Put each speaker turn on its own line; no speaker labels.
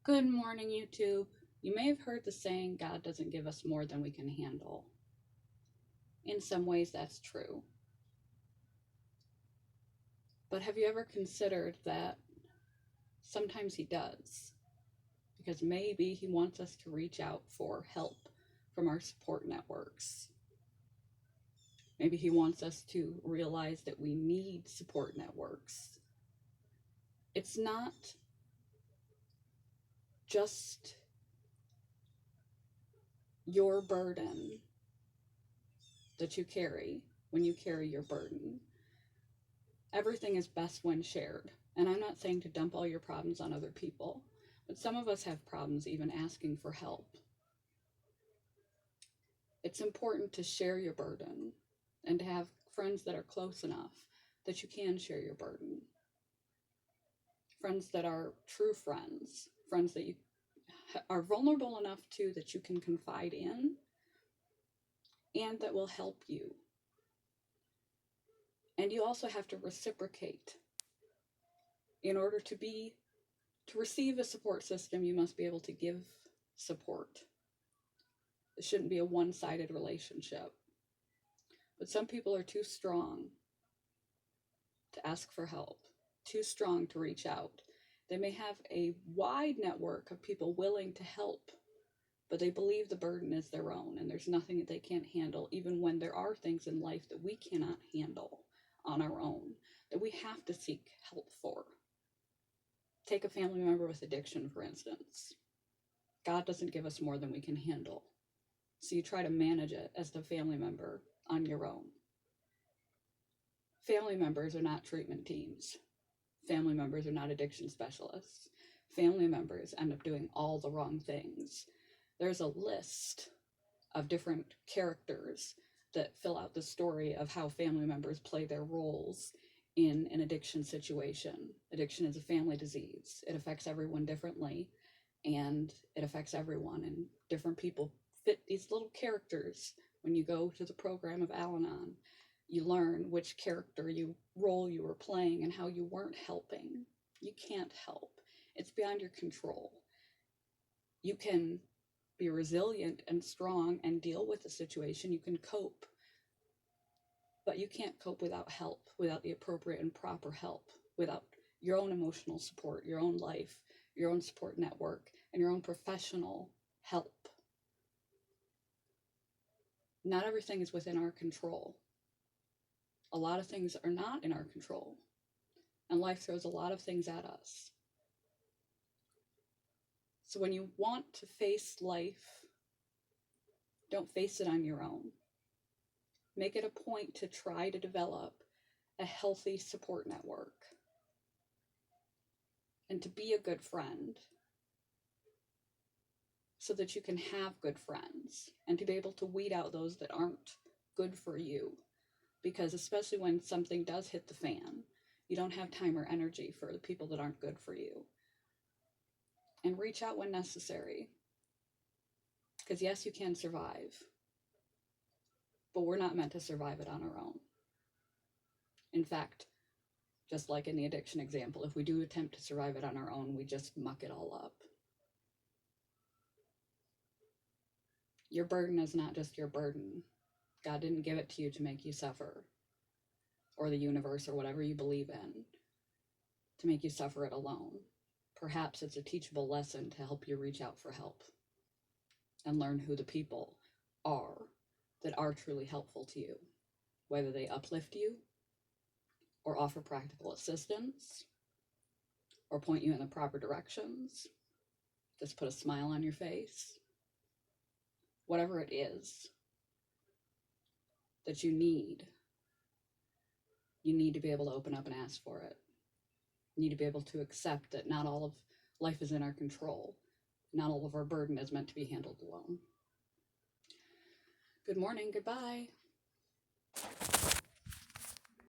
Good morning, YouTube. You may have heard the saying, God doesn't give us more than we can handle. In some ways, that's true. But have you ever considered that sometimes He does? Because maybe He wants us to reach out for help from our support networks. Maybe He wants us to realize that we need support networks. It's not just your burden that you carry when you carry your burden. Everything is best when shared. And I'm not saying to dump all your problems on other people, but some of us have problems even asking for help. It's important to share your burden and to have friends that are close enough that you can share your burden. Friends that are true friends, friends that you are vulnerable enough to that you can confide in and that will help you. And you also have to reciprocate. In order to receive a support system, you must be able to give support. It shouldn't be a one-sided relationship. But some people are too strong to ask for help, too strong to reach out. They may have a wide network of people willing to help, but they believe the burden is their own and there's nothing that they can't handle, even when there are things in life that we cannot handle on our own, that we have to seek help for. Take a family member with addiction, for instance. God doesn't give us more than we can handle. So you try to manage it as the family member on your own. Family members are not treatment teams. Family members are not addiction specialists. Family members end up doing all the wrong things. There's a list of different characters that fill out the story of how family members play their roles in an addiction situation. Addiction is a family disease. It affects everyone differently, and it affects everyone, and different people fit these little characters. When you go to the program of Al-Anon, you learn which role you were playing and how you weren't helping. You can't help. It's beyond your control. You can be resilient and strong and deal with the situation. You can cope. But you can't cope without help, without the appropriate and proper help, without your own emotional support, your own life, your own support network, and your own professional help. Not everything is within our control. A lot of things are not in our control, and life throws a lot of things at us. So when you want to face life, don't face it on your own. Make it a point to try to develop a healthy support network and to be a good friend so that you can have good friends and to be able to weed out those that aren't good for you. Because especially when something does hit the fan, you don't have time or energy for the people that aren't good for you. And reach out when necessary. Because yes, you can survive, but we're not meant to survive it on our own. In fact, just like in the addiction example, if we do attempt to survive it on our own, we just muck it all up. Your burden is not just your burden. God didn't give it to you to make you suffer, or the universe, or whatever you believe in, to make you suffer it alone. Perhaps it's a teachable lesson to help you reach out for help and learn who the people are that are truly helpful to you, whether they uplift you or offer practical assistance or point you in the proper directions, just put a smile on your face. Whatever it is that you need to be able to open up and ask for it. You need to be able to accept that not all of life is in our control. Not all of our burden is meant to be handled alone. Good morning. Goodbye.